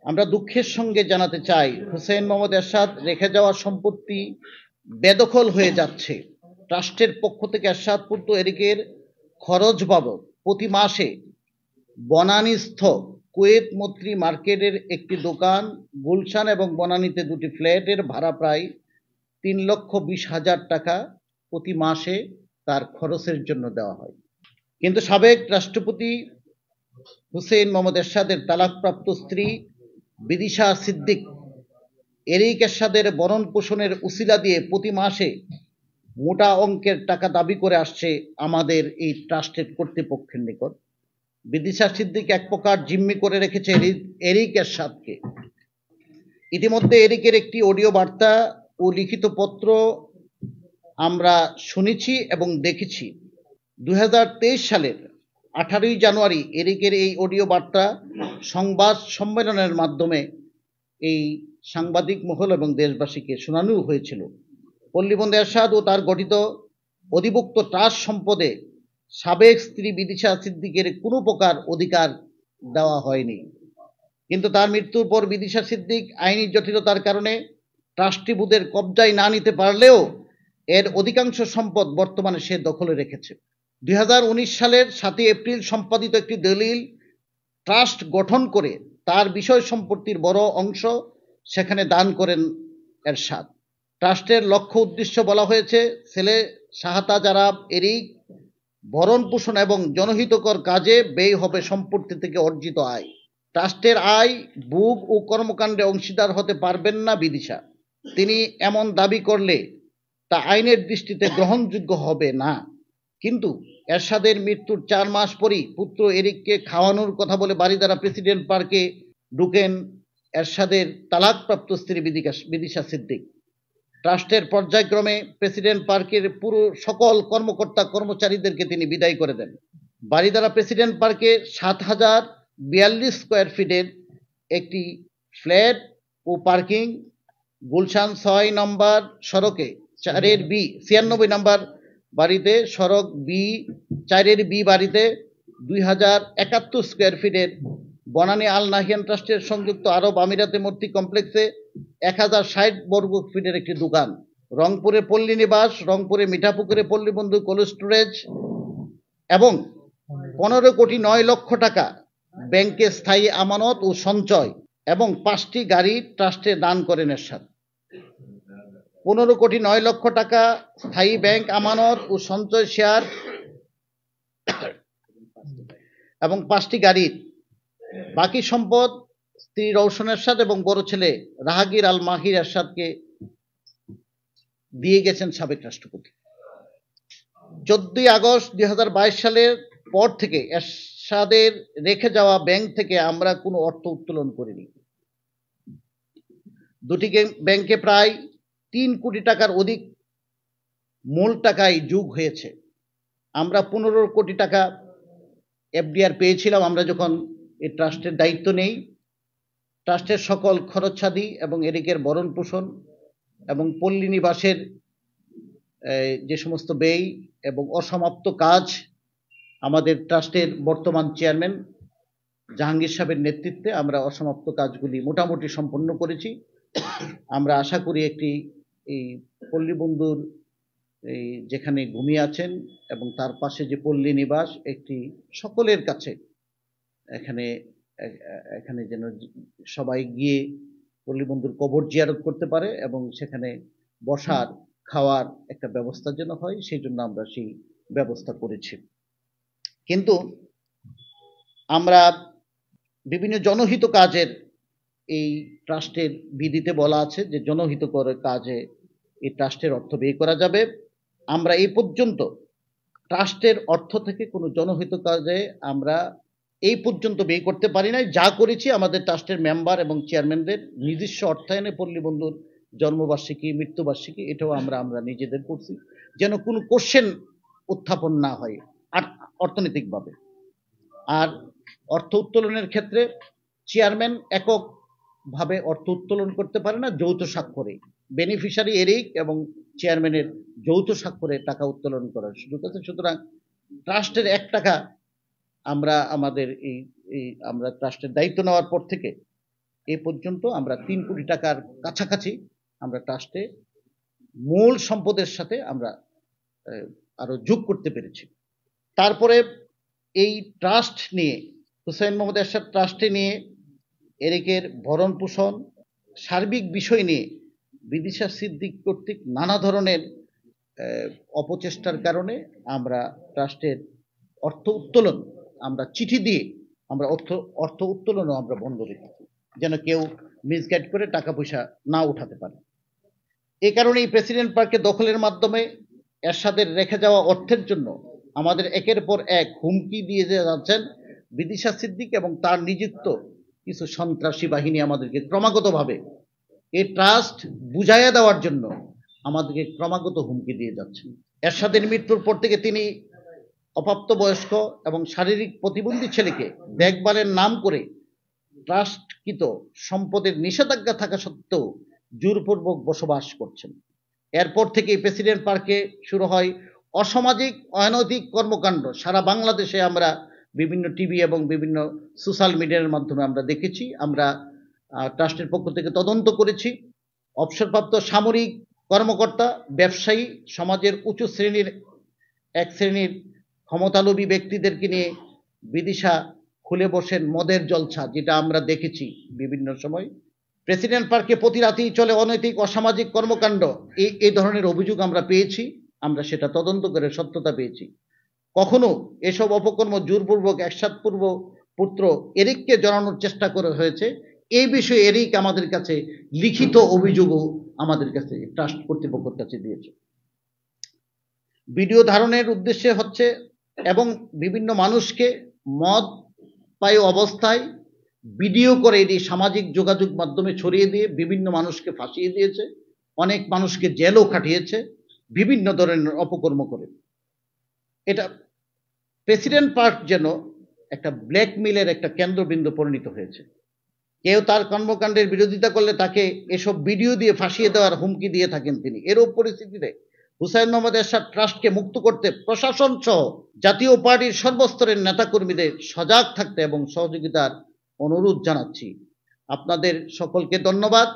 আমরা দুঃখের সঙ্গে জানাতে চাই হুসেইন মোহাম্মদ এরশাদ রেখে যাওয়া সম্পত্তি বেদখল হয়ে যাচ্ছে। ট্রাস্টের পক্ষ থেকে এরশাদপুর টু এরিকের খরচ বাবদ প্রতি মাসে বনানীস্থ কুয়েত মৈত্রী মার্কেটের একটি দোকান, গুলশান এবং বনানীতে দুটি ফ্ল্যাটের ভাড়া প্রায় 3,20,000 টাকা প্রতি মাসে তার খরচের জন্য দেওয়া হয়। কিন্তু সাবেক রাষ্ট্রপতি হুসেইন মোহাম্মদ এরশাদের তালাকপ্রাপ্ত স্ত্রী বিদিশা সিদ্দিক এরিক এরশাদের ভরণ পোষণের উসিলা দিয়ে প্রতি মাসে মোটা অঙ্কের টাকা দাবি করে আসছে আমাদের এই ট্রাস্টের কর্তৃপক্ষের নিকট। বিদিশা সিদ্দিক এক প্রকার জিম্মি করে রেখেছে এরিক এরশাদকে। ইতিমধ্যে এরিকের একটি অডিও বার্তা ও লিখিত পত্র আমরা শুনেছি এবং দেখেছি। 2023 সালের 18ই জানুয়ারি এরিকের এই অডিও বার্তা সংবাদ সম্মেলনের মাধ্যমে এই সাংবাদিক মহল এবং দেশবাসীকে শোনানো হয়েছিল। পল্লীবন্ধু এরশাদ ও তার গঠিত অধিভুক্ত ট্রাস্ট সম্পদে সাবেক স্ত্রী বিদিশা সিদ্দিকের কোনো প্রকার অধিকার দেওয়া হয়নি। কিন্তু তার মৃত্যুর পর বিদিশা সিদ্দিক আইনি জটিলতার কারণে ট্রাস্টিবুদের কবজায় না নিতে পারলেও এর অধিকাংশ সম্পদ বর্তমানে সে দখলে রেখেছে। 2019 সালের 7 এপ্রিল সম্পাদিত একটি দলিল ট্রাস্ট গঠন করে তার বিষয় সম্পত্তির বড় অংশ সেখানে দান করেন এরশাদ। ট্রাস্টের লক্ষ্য উদ্দেশ্য বলা হয়েছে ছেলে শাহতাজ আরাব এরিক ভরণ পোষণ এবং জনহিতকর কাজে ব্যয় হবে সম্পত্তি থেকে অর্জিত আয়। ট্রাস্টের আয় ভোগ ও কর্মকাণ্ডে অংশীদার হতে পারবেন না বিদিশা। তিনি এমন দাবি করলে তা আইনের দৃষ্টিতে গ্রহণযোগ্য হবে না। কিন্তু এরশাদের মৃত্যুর 4 মাস পরই পুত্র এরিককে খাওয়ানোর কথা বলে বারিধারা প্রেসিডেন্ট পার্কে ঢুকেন এরশাদের তালাকপ্রাপ্ত স্ত্রী বিদিশা সিদ্দিক। ট্রাস্টের পর্যায়ক্রমে প্রেসিডেন্ট পার্কের পুরো সকল কর্মকর্তা কর্মচারীদেরকে তিনি বিদায় করে দেন। বারিধারা প্রেসিডেন্ট পার্কে 7,042 স্কোয়ার ফিটের একটি ফ্ল্যাট ও পার্কিং, গুলশান 6 নম্বর সড়কে 4 বি 96 নম্বর বাড়িতে সড়ক বি 4 বি বাড়িতে 2,071 স্কোয়ার ফিটের বনানী আল নাহিয়ান ট্রাস্টের সংযুক্ত আরব আমিরাতে মূর্তি কমপ্লেক্সে 1,060 বর্গ ফিটের একটি দোকান, রংপুরে পল্লী নিবাস, রংপুরে মিঠাপুকুরে পল্লীবন্ধু কোল্ড স্টোরেজ এবং 15,09,00,000 টাকা ব্যাংকে স্থায়ী আমানত ও সঞ্চয় এবং 5টি গাড়ি ট্রাস্টে দান করেন এরশাদ। 15,09,00,000 টাকা স্থায়ী ব্যাংক আমানত ও সঞ্চয় শেয়ার এবং 5টি গাড়ির বাকি সম্পদ স্ত্রী রওশন এরশাদ এবং বড় ছেলে রাহাগীর আল মাহির এরশাদকে দিয়ে গেছেন সাবেক রাষ্ট্রপতি। 14 আগস্ট 2022 সালের পর থেকে এরশাদের রেখে যাওয়া ব্যাংক থেকে আমরা কোনো অর্থ উত্তোলন করিনি। দুটি ব্যাংকে প্রায় 3 কোটি টাকার অধিক মূল টাকায় যোগ হয়েছে। আমরা 15 কোটি টাকা এফডিআর পেয়েছিলাম আমরা যখন এই ট্রাস্টের দায়িত্ব নেই। ট্রাস্টের সকল খরচাদি এবং এরিকের ভরণ পোষণ এবং পল্লী নিবাসের যে সমস্ত ব্যয় এবং অসমাপ্ত কাজ আমাদের ট্রাস্টের বর্তমান চেয়ারম্যান জাহাঙ্গীর সাহেবের নেতৃত্বে আমরা অসমাপ্ত কাজগুলি মোটামুটি সম্পন্ন করেছি। আমরা আশা করি একটি এই পল্লীবন্ধুর এই যেখানে ঘুমিয়ে আছেন এবং তার পাশে যে পল্লী নিবাস একটি সকলের কাছে এখানে যেন সবাই গিয়ে পল্লীবন্ধুর কবর জিয়ারত করতে পারে এবং সেখানে বসার খাওয়ার একটা ব্যবস্থা যেন হয়, সেই জন্য আমরা সেই ব্যবস্থা করেছি। কিন্তু আমরা বিভিন্ন জনহিত কাজের এই ট্রাস্টের বিধিতে বলা আছে যে জনহিতকর কাজে এই ট্রাস্টের অর্থ ব্যয় করা যাবে। আমরা এই পর্যন্ত ট্রাস্টের অর্থ থেকে কোনো জনহিত কাজে আমরা এই পর্যন্ত ব্যয় করতে পারি নাই। যা করেছি আমাদের ট্রাস্টের মেম্বার এবং চেয়ারম্যানদের নিজস্ব অর্থায়নে পল্লীবন্ধুর জন্মবার্ষিকী, মৃত্যুবার্ষিকী এটাও আমরা নিজেদের করছি, যেন কোনো কোশ্চেন উত্থাপন না হয় আর অর্থনৈতিকভাবে। আর অর্থ উত্তোলনের ক্ষেত্রে চেয়ারম্যান এককভাবে অর্থ উত্তোলন করতে পারে না, যৌথ স্বাক্ষরে বেনিফিশিয়ারি এরিক এবং চেয়ারম্যানের যৌথ স্বাক্ষরে টাকা উত্তোলন করার সুযোগ আছে। সুতরাং ট্রাস্টের 1 টাকা আমরা আমাদের আমরা ট্রাস্টের দায়িত্ব নেওয়ার পর থেকে এ পর্যন্ত আমরা 3 কোটি টাকার কাছাকাছি আমরা ট্রাস্টে মূল সম্পদের সাথে আমরা আরো যোগ করতে পেরেছি। তারপরে এই ট্রাস্ট নিয়ে, হুসাইন মোহাম্মদ এরশাদ ট্রাস্টে নিয়ে এরিকের ভরণ পোষণ সার্বিক বিষয় নিয়ে বিদিশা সিদ্দিক কর্তৃক নানা ধরনের অপচেষ্টার কারণে আমরা ট্রাস্টের অর্থ উত্তোলন আমরা চিঠি দিয়ে আমরা অর্থ উত্তোলনও আমরা বন্ধ রেখেছি, যেন কেউ মিসগাইড করে টাকা পয়সা না উঠাতে পারে। এ কারণেই প্রেসিডেন্ট পার্কে দখলের মাধ্যমে এরশাদের রেখে যাওয়া অর্থের জন্য আমাদের একের পর এক হুমকি দিয়ে যাচ্ছেন বিদিশা সিদ্দিক এবং তার নিযুক্ত কিছু সন্ত্রাসী বাহিনী আমাদেরকে ক্রমাগতভাবে এই ট্রাস্ট বুঝাইয়া দেওয়ার জন্য আমাদেরকে ক্রমাগত হুমকি দিয়ে যাচ্ছেন। এরশাদের মৃত্যুর পর থেকে তিনি অপ্রাপ্তবয়স্ক এবং শারীরিক প্রতিবন্ধী ছেলেকে দেখভালের নাম করে ট্রাস্টকৃত সম্পদের নিষেধাজ্ঞা থাকা সত্ত্বেও জোরপূর্বক বসবাস করছেন। এরপর থেকেই প্রেসিডেন্ট পার্কে শুরু হয় অসামাজিক অনৈতিক কর্মকাণ্ড। সারা বাংলাদেশে আমরা বিভিন্ন টিভি এবং বিভিন্ন সোশ্যাল মিডিয়ার মাধ্যমে আমরা দেখেছি। আমরা ট্রাস্টের পক্ষ থেকে তদন্ত করেছি। অবসরপ্রাপ্ত সামরিক কর্মকর্তা, ব্যবসায়ী, সমাজের উঁচু শ্রেণীর এক শ্রেণীর ক্ষমতালোভী ব্যক্তিদেরকে নিয়ে বিদিশা খুলে বসেন মদের জলসা, যেটা আমরা দেখেছি বিভিন্ন সময়। প্রেসিডেন্ট পার্কে প্রতি রাতেই চলে অনৈতিক অসামাজিক কর্মকাণ্ড। এই ধরনের অভিযোগ আমরা পেয়েছি, আমরা সেটা তদন্ত করে সত্যতা পেয়েছি। কখনো এসব অপকর্ম জোরপূর্বক এরশাদ পুত্র এরিককে জানানোর চেষ্টা করা হয়েছে। এই বিষয়ে এরিক আমাদের কাছে লিখিত অভিযোগও আমাদের কাছে ট্রাস্ট কর্তৃপক্ষের কাছে দিয়েছে। ভিডিও ধারণের উদ্দেশ্যে হচ্ছে এবং বিভিন্ন মানুষকে মদ পায় অবস্থায় ভিডিও করে এটি সামাজিক যোগাযোগ মাধ্যমে ছড়িয়ে দিয়ে বিভিন্ন মানুষকে ফাঁসিয়ে দিয়েছে, অনেক মানুষকে জেলও খাটিয়েছে বিভিন্ন ধরনের অপকর্ম করে। এটা প্রেসিডেন্ট পার্ক যেন একটা ব্ল্যাকমেইলের একটা কেন্দ্রবিন্দু পরিণত হয়েছে। কেউ তার কর্মকাণ্ডের বিরোধিতা করলে তাকে এসব ভিডিও দিয়ে ফাঁসিয়ে দেওয়ার হুমকি দিয়ে থাকেন তিনি। এরূপ পরিস্থিতিতে হুসাইন মোহাম্মদ এরশাদ ট্রাস্টকে মুক্ত করতে প্রশাসন সহ জাতীয় পার্টির সর্বস্তরের নেতাকর্মীদের সজাগ থাকতে এবং সহযোগিতার অনুরোধ জানাচ্ছি। আপনাদের সকলকে ধন্যবাদ।